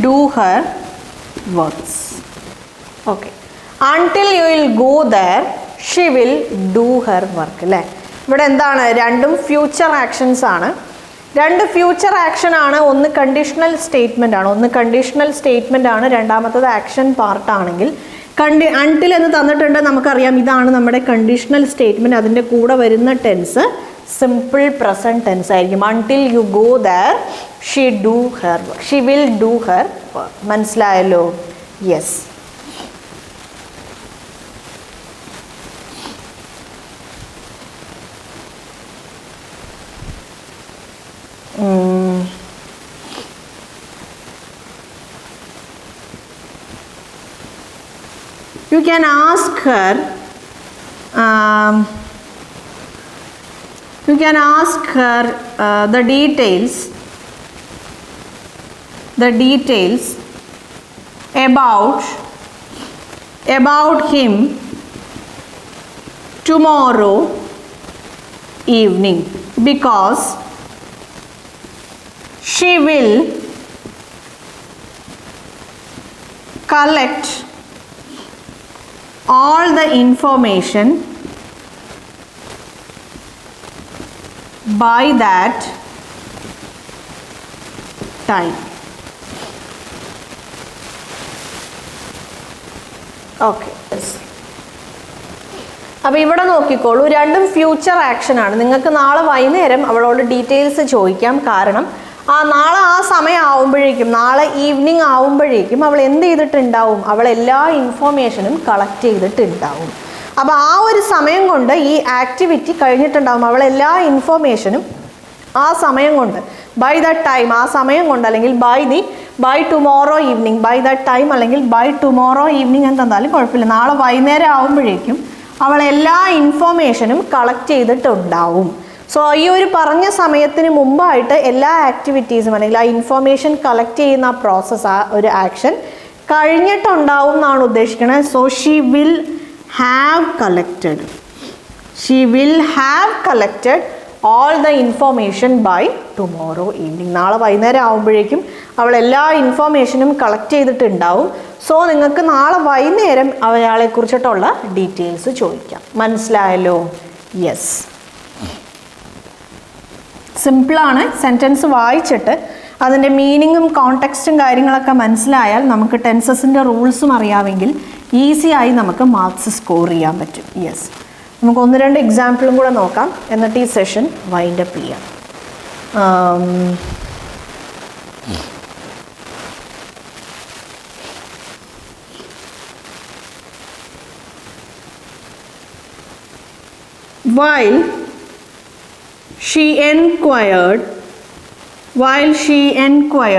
do her works. Okay. Until you will go there, she will do her work. അല്ലേ? ഇവിടെ എന്താണ്? രണ്ടും ഫ്യൂച്ചർ ആക്ഷൻസ് ആണ്. രണ്ട് ഫ്യൂച്ചർ ആക്ഷൻ ആണ്. ഒന്ന് കണ്ടീഷണൽ സ്റ്റേറ്റ്മെൻ്റ് ആണ്. ഒന്ന് കണ്ടീഷണൽ സ്റ്റേറ്റ്മെൻ്റ് ആണ്. രണ്ടാമത്തത് ആക്ഷൻ പാർട്ടാണെങ്കിൽ അൺടിൽ എന്ന് തന്നിട്ടുണ്ട്. നമുക്കറിയാം ഇതാണ് നമ്മുടെ കണ്ടീഷണൽ സ്റ്റേറ്റ്മെൻറ്റ്. അതിൻ്റെ കൂടെ വരുന്ന ടെൻസ് സിമ്പിൾ പ്രസൻറ്റ് ടെൻസ് ആയിരിക്കും. Until you go there she do her work. She will do her work. മനസ്സിലായല്ലോ? Yes. You can ask her the details about him tomorrow evening, because she will collect all the information by that time. Okay. Yes. അപ്പോൾ ഇവിടെ നോക്കിക്കോളൂ, രണ്ടും ഫ്യൂച്ചർ ആക്ഷൻ ആണ്. നിങ്ങൾക്ക് നാളെ വൈകുന്നേരം അവളോട് ഡീറ്റെയിൽസ് ചോദിക്കാം. കാരണം നാളെ ആ സമയം ആവുമ്പോഴേക്കും, നാളെ ഈവനിങ് ആവുമ്പോഴേക്കും അവൾ എന്ത് ചെയ്തിട്ടുണ്ടാവും? അവൾ എല്ലാ ഇൻഫോർമേഷനും കളക്ട് ചെയ്തിട്ടുണ്ടാവും. അപ്പോൾ ആ ഒരു സമയം കൊണ്ട് ഈ ആക്ടിവിറ്റി കഴിഞ്ഞിട്ടുണ്ടാവും. അവൾ എല്ലാ ഇൻഫോർമേഷനും ആ സമയം കൊണ്ട്, ബൈ ദാറ്റ് ടൈം, ആ സമയം കൊണ്ട്, അല്ലെങ്കിൽ by tomorrow evening, by that time അല്ലെങ്കിൽ ബൈ ടുമോറോ ഈവനിങ് എന്തെന്നാലും കുഴപ്പമില്ല. നാളെ വൈകുന്നേരം ആവുമ്പോഴേക്കും അവൾ എല്ലാ ഇൻഫോർമേഷനും കളക്ട് ചെയ്തിട്ടുണ്ടാവും. സോ ഈ ഒരു പറഞ്ഞ സമയത്തിന് മുമ്പായിട്ട് എല്ലാ ആക്ടിവിറ്റീസും അല്ലെങ്കിൽ ആ ഇൻഫോർമേഷൻ കളക്ട് ചെയ്യുന്ന ആ പ്രോസസ്സ്, ആ ഒരു ആക്ഷൻ കഴിഞ്ഞിട്ടുണ്ടാവും എന്നാണ് ഉദ്ദേശിക്കുന്നത്. So she will have collected all the information by tomorrow evening. നാളെ വൈകുന്നേരം ആവുമ്പോഴേക്കും അവൾ എല്ലാ ഇൻഫോർമേഷനും കളക്ട് ചെയ്തിട്ടുണ്ടാവും. സോ നിങ്ങൾക്ക് നാളെ വൈകുന്നേരം അയാളെ കുറിച്ചിട്ടുള്ള ഡീറ്റെയിൽസ് ചോദിക്കാം. മനസ്സിലായല്ലോ? യെസ്. സിമ്പിളാണ്. സെൻറ്റൻസ് വായിച്ചിട്ട് അതിൻ്റെ മീനിങ്ങും കോണ്ടെക്സ്റ്റും കാര്യങ്ങളൊക്കെ മനസ്സിലായാൽ നമുക്ക് ടെൻസസിൻ്റെ റൂൾസും അറിയാമെങ്കിൽ ഈസി ആയി നമുക്ക് മാർക്സ് സ്കോർ ചെയ്യാൻ പറ്റും. യെസ്. നമുക്ക് ഒന്ന് രണ്ട് എക്സാമ്പിളും കൂടെ നോക്കാം, എന്നിട്ട് ഈ സെഷൻ വൈൻഡപ്പ് ചെയ്യാം. While she enquired the accused,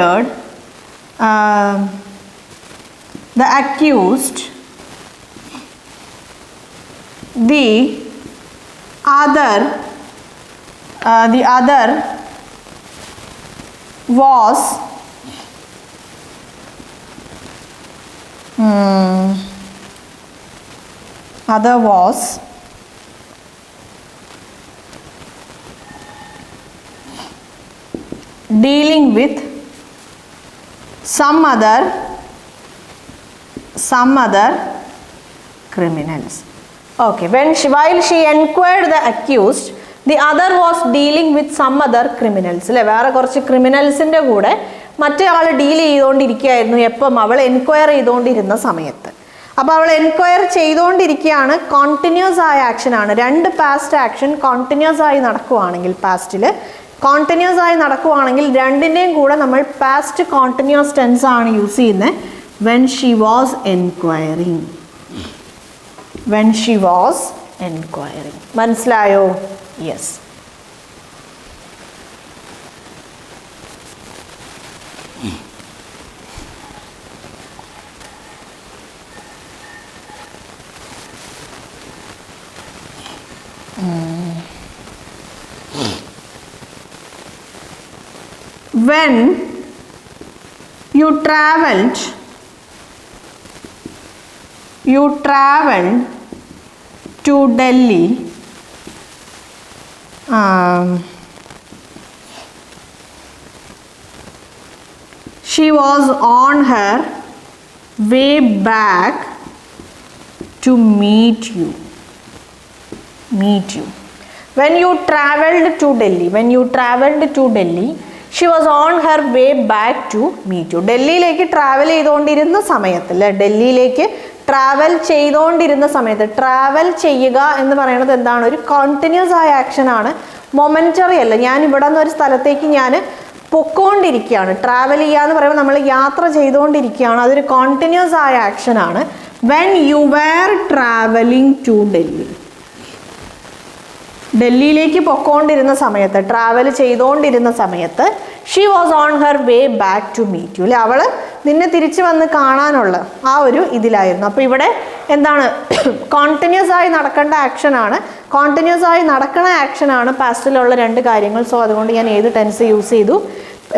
the other was dealing with some other criminals. Okay, while she enquired the accused, the other was dealing with some other criminals. അല്ലേ? വേറെ കുറച്ച് ക്രിമിനൽസിൻ്റെ കൂടെ മറ്റേ ആൾ ഡീൽ ചെയ്തുകൊണ്ടിരിക്കുകയായിരുന്നു. എപ്പം? അവൾ എൻക്വയർ ചെയ്തുകൊണ്ടിരുന്ന സമയത്ത്. അപ്പോൾ അവൾ എൻക്വയർ ചെയ്തുകൊണ്ടിരിക്കുകയാണ്. കോണ്ടിന്യൂസ് ആയ ആക്ഷനാണ്. രണ്ട് പാസ്റ്റ് ആക്ഷൻ കോണ്ടിന്യൂസ് ആയി നടക്കുവാണെങ്കിൽ, പാസ്റ്റിൽ കോണ്ടിന്യൂസ് ആയി നടക്കുവാണെങ്കിൽ രണ്ടിൻ്റെയും കൂടെ നമ്മൾ പാസ്റ്റ് കോണ്ടിന്യൂസ് ടെൻസ് ആണ് യൂസ് ചെയ്യുന്നത്. when she was enquiring. മനസ്സിലായോ? Yes. When you traveled you traveled to Delhi she was on her way back to meet you. When you traveled to Delhi, she was on her way back to meet you. ഡൽഹിയിലേക്ക് ട്രാവൽ ചെയ്തുകൊണ്ടിരുന്ന സമയത്ത് അല്ലേ, ഡൽഹിയിലേക്ക് ട്രാവൽ ചെയ്തുകൊണ്ടിരുന്ന സമയത്ത്, ട്രാവൽ ചെയ്യുക എന്ന് പറയുന്നത് എന്താണ്? ഒരു കോണ്ടിന്യൂസ് ആയ ആക്ഷൻ ആണ്, മൊമെന്ററി അല്ല. ഞാൻ ഇവിടെ നിന്ന് ഒരു സ്ഥലത്തേക്ക് ഞാൻ പൊക്കോണ്ടിരിക്കുകയാണ്. ട്രാവൽ ചെയ്യുക എന്ന് പറയുമ്പോൾ നമ്മൾ യാത്ര ചെയ്തുകൊണ്ടിരിക്കുകയാണ്, അതൊരു കോണ്ടിന്യൂസ് ആയ ആക്ഷൻ ആണ്. When you were travelling to Delhi, ഡൽഹിയിലേക്ക് പൊക്കോണ്ടിരുന്ന സമയത്ത്, ട്രാവൽ ചെയ്തുകൊണ്ടിരുന്ന സമയത്ത്, she was on her way back to meet you അല്ലെ, അവൾ നിന്നെ തിരിച്ചു വന്ന് കാണാനുള്ള ആ ഒരു ഇതിലായിരുന്നു. അപ്പോൾ ഇവിടെ എന്താണ്? കോണ്ടിന്യൂസ് ആയി നടക്കേണ്ട ആക്ഷനാണ്, കോണ്ടിന്യൂസ് ആയി നടക്കുന്ന ആക്ഷനാണ് പാസ്റ്റിലുള്ള രണ്ട് കാര്യങ്ങൾ. സോ അതുകൊണ്ട് ഞാൻ ഏത് ടെൻസ് യൂസ് ചെയ്തു?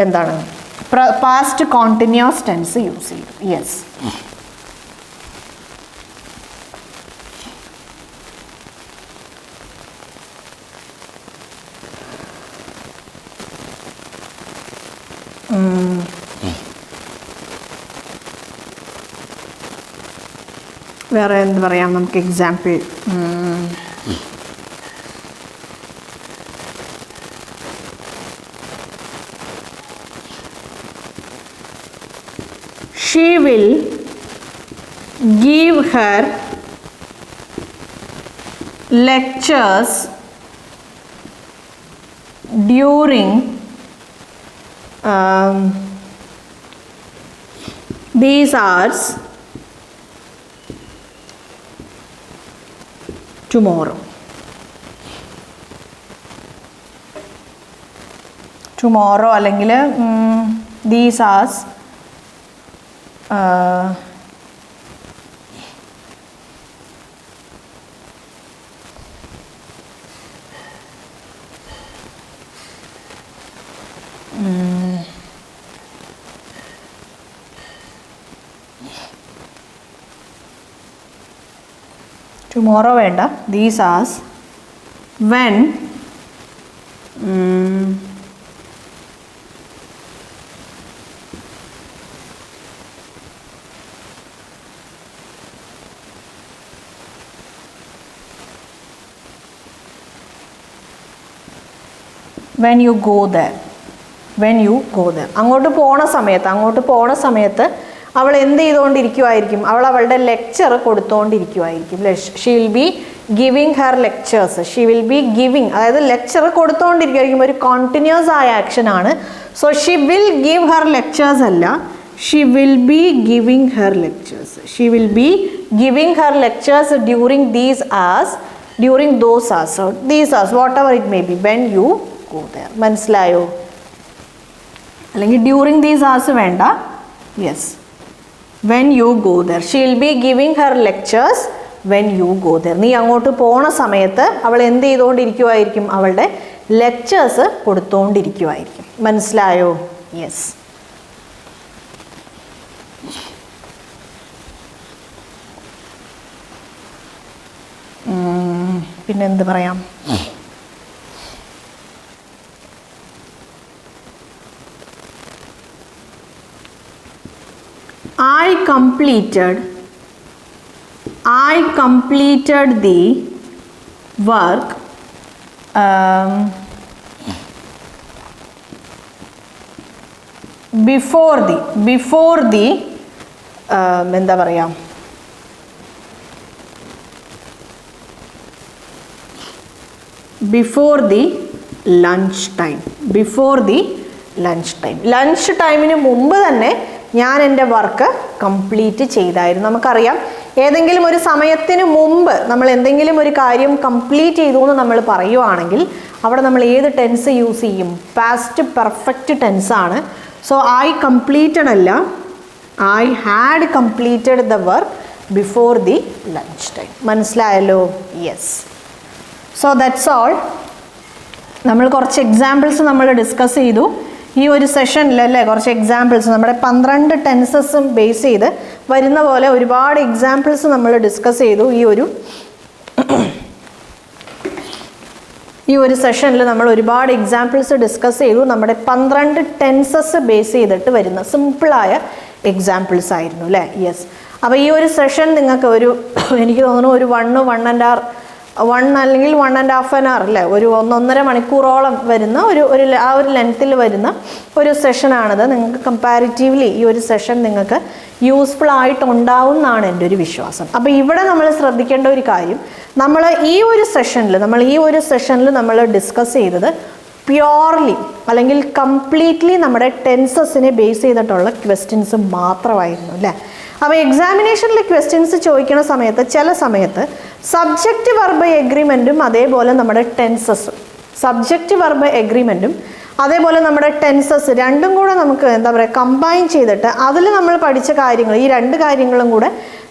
എന്താണ്? പാസ്റ്റ് കോണ്ടിന്യൂസ് ടെൻസ് യൂസ് ചെയ്തു. യെസ്. വേറെ എന്ത് പറയാം നമുക്ക്? Example she will give her lectures during these hours tomorrow. Tomorrow അല്ലെങ്കിൽ these hours tomorrow വേണ്ട, these hours when when you go there, അങ്ങോട്ട് പോണ സമയത്ത് അവൾ എന്ത് ചെയ്തുകൊണ്ടിരിക്കുമായിരിക്കും? അവൾ അവളുടെ ലെക്ചർ കൊടുത്തുകൊണ്ടിരിക്കുമായിരിക്കും. She will be giving her lectures. She will be giving, അതായത് ലെക്ചർ കൊടുത്തുകൊണ്ടിരിക്കുമായിരിക്കും, ഒരു കോണ്ടിന്യൂസ് ആയ ആക്ഷൻ ആണ്. So she will give her lectures അല്ല, she will be giving her lectures. She will be giving her lectures during these hours, during those hours, so these hours, whatever it may be, when you go there. മനസ്സിലായോ? അല്ലെങ്കിൽ ഡ്യൂറിങ് ദീസ് hours വേണ്ട. Yes, when you go there, she will be giving her lectures when you go there. നീ അങ്ങോട്ട് പോണ സമയത്ത് അവൾ എന്ത് ചെയ്തുകൊണ്ടിരിക്കുമായിരിക്കും? അവളുടെ ലെക്ചേഴ്സ് കൊടുത്തുകൊണ്ടിരിക്കുമായിരിക്കും. മനസ്സിലായോ? യെസ്. പിന്നെന്ത് പറയാം? I completed the work before the എന്താ പറയാ, before the lunch time. Lunch ടൈമിന് മുമ്പ് തന്നെ ഞാൻ എൻ്റെ വർക്ക് കംപ്ലീറ്റ് ചെയ്തായിരുന്നു. നമുക്കറിയാം, ഏതെങ്കിലും ഒരു സമയത്തിന് മുമ്പ് നമ്മൾ എന്തെങ്കിലും ഒരു കാര്യം കംപ്ലീറ്റ് ചെയ്തു എന്ന് നമ്മൾ പറയുവാണെങ്കിൽ അവിടെ നമ്മൾ ഏത് ടെൻസ് യൂസ് ചെയ്യും? പാസ്റ്റ് പെർഫെക്റ്റ് ടെൻസ് ആണ്. സോ ഐ കംപ്ലീറ്റഡ് അല്ല, I had completed the work before the lunch time. മനസ്സിലായല്ലോ? യെസ്. So that's all. നമ്മൾ കുറച്ച് എക്സാമ്പിൾസ് നമ്മൾ ഡിസ്കസ് ചെയ്തു. ഈ ഒരു സെഷനിലല്ലേ കുറച്ച് എക്സാമ്പിൾസ് നമ്മുടെ 12 ടെൻസസും ബേസ് ചെയ്ത് വരുന്ന പോലെ ഒരുപാട് എക്സാമ്പിൾസ് നമ്മൾ ഡിസ്കസ് ചെയ്തു. ഈ ഒരു സെഷനിൽ നമ്മൾ ഒരുപാട് എക്സാമ്പിൾസ് ഡിസ്കസ് ചെയ്തു. നമ്മുടെ 12 ടെൻസസ് ബേസ് ചെയ്തിട്ട് വരുന്ന സിമ്പിളായ എക്സാമ്പിൾസ് ആയിരുന്നു അല്ലേ? യെസ്. അപ്പോൾ ഈ ഒരു സെഷൻ നിങ്ങൾക്ക് എനിക്ക് തോന്നുന്നു ഒരു 1 അല്ലെങ്കിൽ 1.5 hour അല്ലേ, ഒരു 1.5 മണിക്കൂറോളം വരുന്ന ആ ഒരു ലെങ്ത്തിൽ വരുന്ന ഒരു സെഷനാണിത്. നിങ്ങൾക്ക് കമ്പാരിറ്റീവ്ലി ഈ ഒരു സെഷൻ നിങ്ങൾക്ക് യൂസ്ഫുൾ ആയിട്ടുണ്ടാവും എന്നാണ് എൻ്റെ ഒരു വിശ്വാസം. അപ്പോൾ ഇവിടെ നമ്മൾ ശ്രദ്ധിക്കേണ്ട ഒരു കാര്യം, നമ്മൾ ഈ ഒരു സെഷനിൽ നമ്മൾ ഡിസ്കസ് ചെയ്തത് പ്യോർലി അല്ലെങ്കിൽ കംപ്ലീറ്റ്ലി നമ്മുടെ ടെൻസസിനെ ബേസ് ചെയ്തിട്ടുള്ള ക്വസ്റ്റ്യൻസ് മാത്രമായിരുന്നു അല്ലേ? അപ്പോൾ എക്സാമിനേഷനിൽ ക്വസ്റ്റ്യൻസ് ചോദിക്കുന്ന സമയത്ത് ചില സമയത്ത് സബ്ജക്റ്റ് വെർബ് എഗ്രിമെൻറ്റും അതേപോലെ നമ്മുടെ ടെൻസസും അതേപോലെ നമ്മുടെ ടെൻസസ് രണ്ടും കൂടെ നമുക്ക് എന്താ പറയുക കമ്പൈൻ ചെയ്തിട്ട് അതിൽ നമ്മൾ പഠിച്ച കാര്യങ്ങൾ ഈ 2 കാര്യങ്ങളും കൂടെ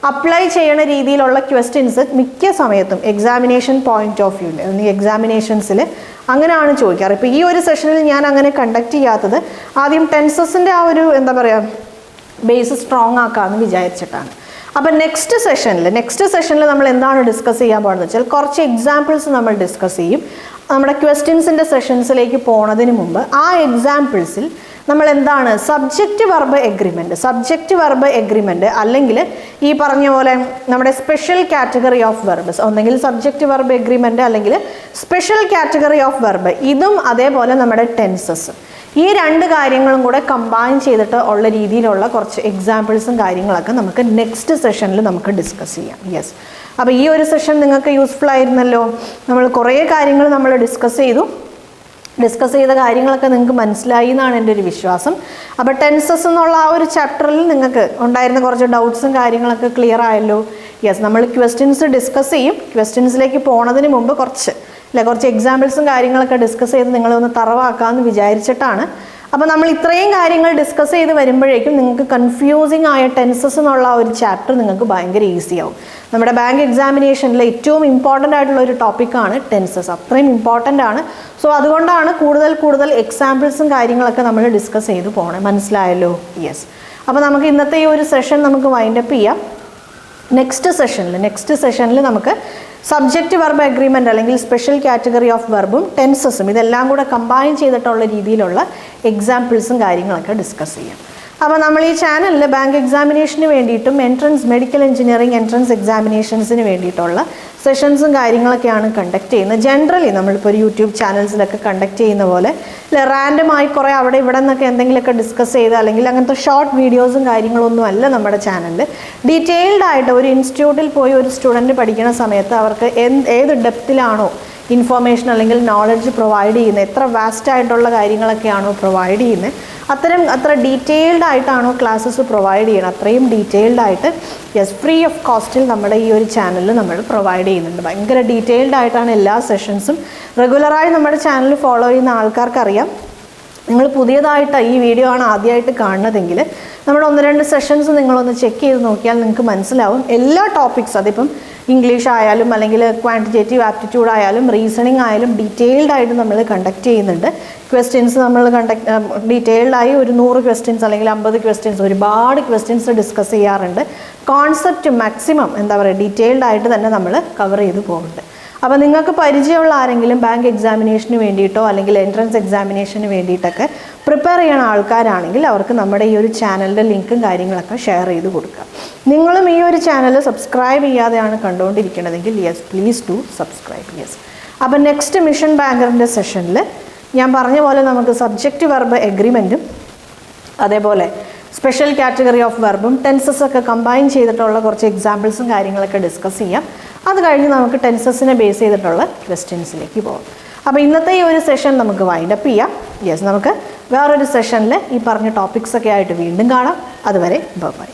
അപ്ലൈ ചെയ്യണ രീതിയിലുള്ള ക്വസ്റ്റ്യൻസ് മിക്ക സമയത്തും എക്സാമിനേഷൻ പോയിന്റ് ഓഫ് വ്യൂവിൽ അല്ലെങ്കിൽ എക്സാമിനേഷൻസിൽ അങ്ങനെയാണ് ചോദിക്കാറ്. ഇപ്പോൾ ഈ ഒരു സെഷനിൽ ഞാൻ അങ്ങനെ കണ്ടക്ട് ചെയ്യാത്തത് ആദ്യം ടെൻസസിൻ്റെ ആ ഒരു എന്താ പറയുക ബേസ് സ്ട്രോങ് ആക്കാമെന്ന് വിചാരിച്ചിട്ടാണ്. അപ്പം നെക്സ്റ്റ് സെഷനിൽ നമ്മൾ എന്താണ് ഡിസ്കസ് ചെയ്യാൻ പോകുന്നത് വെച്ചാൽ കുറച്ച് എക്സാമ്പിൾസ് നമ്മൾ ഡിസ്കസ് ചെയ്യും. നമ്മുടെ ക്വസ്റ്റ്യൻസിൻ്റെ സെഷൻസിലേക്ക് പോണതിന് മുമ്പ് ആ എക്സാമ്പിൾസിൽ നമ്മൾ എന്താണ് സബ്ജക്റ്റ് വെർബ് എഗ്രിമെൻറ്റ് അല്ലെങ്കിൽ ഈ പറഞ്ഞ പോലെ നമ്മുടെ സ്പെഷ്യൽ കാറ്റഗറി ഓഫ് വെർബ്സ്, ഒന്നെങ്കിൽ സബ്ജക്റ്റ് വെർബ് എഗ്രിമെൻറ്റ് അല്ലെങ്കിൽ സ്പെഷ്യൽ കാറ്റഗറി ഓഫ് വെർബ്, ഇതും അതേപോലെ നമ്മുടെ ടെൻസസ്, ഈ 2 കാര്യങ്ങളും കൂടെ കമ്പൈൻ ചെയ്തിട്ട് ഉള്ള രീതിയിലുള്ള കുറച്ച് എക്സാമ്പിൾസും കാര്യങ്ങളൊക്കെ നമുക്ക് നെക്സ്റ്റ് സെഷനിൽ നമുക്ക് ഡിസ്കസ് ചെയ്യാം. യെസ്. അപ്പോൾ ഈ ഒരു സെഷൻ നിങ്ങൾക്ക് യൂസ്ഫുൾ ആയിരുന്നല്ലോ. നമ്മൾ കുറേ കാര്യങ്ങൾ നമ്മൾ ഡിസ്കസ് ചെയ്ത കാര്യങ്ങളൊക്കെ നിങ്ങൾക്ക് മനസ്സിലായി എന്നാണ് എൻ്റെ ഒരു വിശ്വാസം. അപ്പോൾ ടെൻസസ് എന്നുള്ള ആ ഒരു ചാപ്റ്ററിൽ നിങ്ങൾക്ക് ഉണ്ടായിരുന്ന കുറച്ച് ഡൗട്ട്സും കാര്യങ്ങളൊക്കെ ക്ലിയർ ആയല്ലോ. യെസ്. നമ്മൾ ക്വസ്റ്റ്യൻസ് ഡിസ്കസ് ചെയ്യും. ക്വസ്റ്റ്യൻസിലേക്ക് പോണതിന് മുമ്പ് കുറച്ച് എക്സാമ്പിൾസും കാര്യങ്ങളൊക്കെ ഡിസ്കസ് ചെയ്ത് നിങ്ങളൊന്ന് തറവാക്കാമെന്ന് വിചാരിച്ചിട്ടാണ്. അപ്പോൾ നമ്മൾ ഇത്രയും കാര്യങ്ങൾ ഡിസ്കസ് ചെയ്ത് വരുമ്പോഴേക്കും നിങ്ങൾക്ക് കൺഫ്യൂസിങ് ആയ ടെൻസസ് എന്നുള്ള ആ ഒരു ചാപ്റ്റർ നിങ്ങൾക്ക് ഭയങ്കര ഈസി ആവും. നമ്മുടെ ബാങ്ക് എക്സാമിനേഷനിൽ ഏറ്റവും ഇമ്പോർട്ടൻ്റ് ആയിട്ടുള്ള ഒരു ടോപ്പിക്കാണ് ടെൻസസ്, അത്രയും ഇമ്പോർട്ടൻ്റ് ആണ്. സോ അതുകൊണ്ടാണ് കൂടുതൽ എക്സാമ്പിൾസും കാര്യങ്ങളൊക്കെ നമ്മൾ ഡിസ്കസ് ചെയ്ത് പോകണം. മനസ്സിലായല്ലോ? യെസ്. അപ്പോൾ നമുക്ക് ഇന്നത്തെ ഈ ഒരു സെഷൻ നമുക്ക് വൈൻഡപ്പ് ചെയ്യാം. നെക്സ്റ്റ് സെഷനിൽ നമുക്ക് സബ്ജക്റ്റ് വെർബ് എഗ്രിമെൻറ്റ് അല്ലെങ്കിൽ സ്പെഷ്യൽ കാറ്റഗറി ഓഫ് വെർബും ടെൻസസും ഇതെല്ലാം കൂടെ കമ്പൈൻ ചെയ്തിട്ടുള്ള രീതിയിലുള്ള എക്സാമ്പിൾസും കാര്യങ്ങളൊക്കെ ഡിസ്കസ് ചെയ്യാം. അപ്പോൾ നമ്മൾ ഈ ചാനലിൽ ബാങ്ക് എക്സാമിനേഷന് വേണ്ടിയിട്ടും മെഡിക്കൽ എഞ്ചിനീയറിംഗ് എൻട്രൻസ് എക്സാമിനേഷൻസിന് വേണ്ടിയിട്ടുള്ള സെഷൻസും കാര്യങ്ങളൊക്കെയാണ് കണ്ടക്ട് ചെയ്യുന്നത്. ജനറലി നമ്മളിപ്പോൾ ഒരു യൂട്യൂബ് ചാനൽസിലൊക്കെ കണ്ടക്ട് ചെയ്യുന്ന പോലെ റാൻഡമായി കുറേ അവിടെ ഇവിടെ നിന്നൊക്കെ എന്തെങ്കിലുമൊക്കെ ഡിസ്കസ് ചെയ്ത് അല്ലെങ്കിൽ അങ്ങനത്തെ ഷോർട്ട് വീഡിയോസും കാര്യങ്ങളൊന്നും അല്ല നമ്മുടെ ചാനലിൽ. ഡീറ്റെയിൽഡ് ആയിട്ട് ഒരു ഇൻസ്റ്റിറ്റ്യൂട്ടിൽ പോയി ഒരു സ്റ്റുഡൻറ്റ് പഠിക്കുന്ന സമയത്ത് അവർക്ക് ഏത് ഡെപ്തിലാണോ ഇൻഫോർമേഷൻ അല്ലെങ്കിൽ നോളജ് പ്രൊവൈഡ് ചെയ്യുന്നത്, എത്ര വാസ്റ്റ് ആയിട്ടുള്ള കാര്യങ്ങളൊക്കെയാണോ പ്രൊവൈഡ് ചെയ്യുന്നത്, അത്ര ഡീറ്റെയിൽഡ് ആയിട്ടാണോ ക്ലാസ്സസ് പ്രൊവൈഡ് ചെയ്യണം, അത്രയും ഡീറ്റെയിൽഡ് ആയിട്ട് ഫ്രീ ഓഫ് കോസ്റ്റിൽ നമ്മുടെ ഈ ഒരു ചാനലിൽ നമ്മൾ പ്രൊവൈഡ് ചെയ്യുന്നുണ്ട്. ഭയങ്കര ഡീറ്റെയിൽഡ് ആയിട്ടാണ് എല്ലാ സെഷൻസും. റെഗുലറായി നമ്മുടെ ചാനൽ ഫോളോ ചെയ്യുന്ന ആൾക്കാർക്കറിയാം. നിങ്ങൾ പുതിയതായിട്ട് ഈ വീഡിയോ ആണ് ആദ്യമായിട്ട് കാണുന്നതെങ്കിൽ നമ്മുടെ 1-2 സെഷൻസ് നിങ്ങളൊന്ന് ചെക്ക് ചെയ്ത് നോക്കിയാൽ നിങ്ങൾക്ക് മനസ്സിലാവും. എല്ലാ ടോപ്പിക്സ്, അതിപ്പം ഇംഗ്ലീഷ് ആയാലും അല്ലെങ്കിൽ ക്വാണ്ടിറ്റേറ്റീവ് ആപ്റ്റിറ്റ്യൂഡ് ആയാലും റീസണിങ് ആയാലും ഡീറ്റെയിൽഡ് ആയിട്ട് നമ്മൾ കണ്ടക്ട് ചെയ്യുന്നുണ്ട്. ക്വസ്റ്റ്യൻസ് നമ്മൾ ഡീറ്റെയിൽഡായി ഒരു 100 ക്വസ്റ്റ്യൻസ് അല്ലെങ്കിൽ 50 ക്വസ്റ്റ്യൻസ്, ഒരുപാട് ക്വസ്റ്റ്യൻസ് ഡിസ്കസ് ചെയ്യാറുണ്ട്. കോൺസെപ്റ്റ് മാക്സിമം ഡീറ്റെയിൽഡ് ആയിട്ട് തന്നെ നമ്മൾ കവർ ചെയ്ത് പോകുന്നുണ്ട്. അപ്പോൾ നിങ്ങൾക്ക് പരിചയമുള്ള ആരെങ്കിലും ബാങ്ക് എക്സാമിനേഷന് വേണ്ടിയിട്ടോ അല്ലെങ്കിൽ എൻട്രൻസ് എക്സാമിനേഷന് വേണ്ടിയിട്ടൊക്കെ പ്രിപ്പയർ ചെയ്യുന്ന ആൾക്കാരാണെങ്കിൽ അവർക്ക് നമ്മുടെ ഈ ഒരു ചാനലിൻ്റെ ലിങ്കും കാര്യങ്ങളൊക്കെ ഷെയർ ചെയ്ത് കൊടുക്കുക. നിങ്ങളും ഈ ഒരു ചാനൽ സബ്സ്ക്രൈബ് ചെയ്യാതെയാണ് കണ്ടുകൊണ്ടിരിക്കുന്നതെങ്കിൽ പ്ലീസ് ഡു സബ്സ്ക്രൈബ്. അപ്പോൾ നെക്സ്റ്റ് മിഷൻ ബാങ്കറിൻ്റെ സെഷനിൽ ഞാൻ പറഞ്ഞ പോലെ നമുക്ക് സബ്ജക്റ്റ് വെർബ് എഗ്രിമെൻറ്റും അതേപോലെ സ്പെഷ്യൽ കാറ്റഗറി ഓഫ് വെർബും ടെൻസസ് ഒക്കെ കമ്പൈൻ ചെയ്തിട്ടുള്ള കുറച്ച് എക്സാമ്പിൾസും കാര്യങ്ങളൊക്കെ ഡിസ്കസ് ചെയ്യാം. അത് കഴിഞ്ഞ് നമുക്ക് ടെൻസസിനെ ബേസ് ചെയ്തിട്ടുള്ള ക്വസ്റ്റ്യൻസിലേക്ക് പോകാം. അപ്പോൾ ഇന്നത്തെ ഈ ഒരു സെഷൻ നമുക്ക് വൈൻഡപ്പ് ചെയ്യാം. നമുക്ക് വേറൊരു സെഷനിൽ ഈ പറഞ്ഞ ടോപ്പിക്സൊക്കെ ആയിട്ട് വീണ്ടും കാണാം. അതുവരെ ബൈ.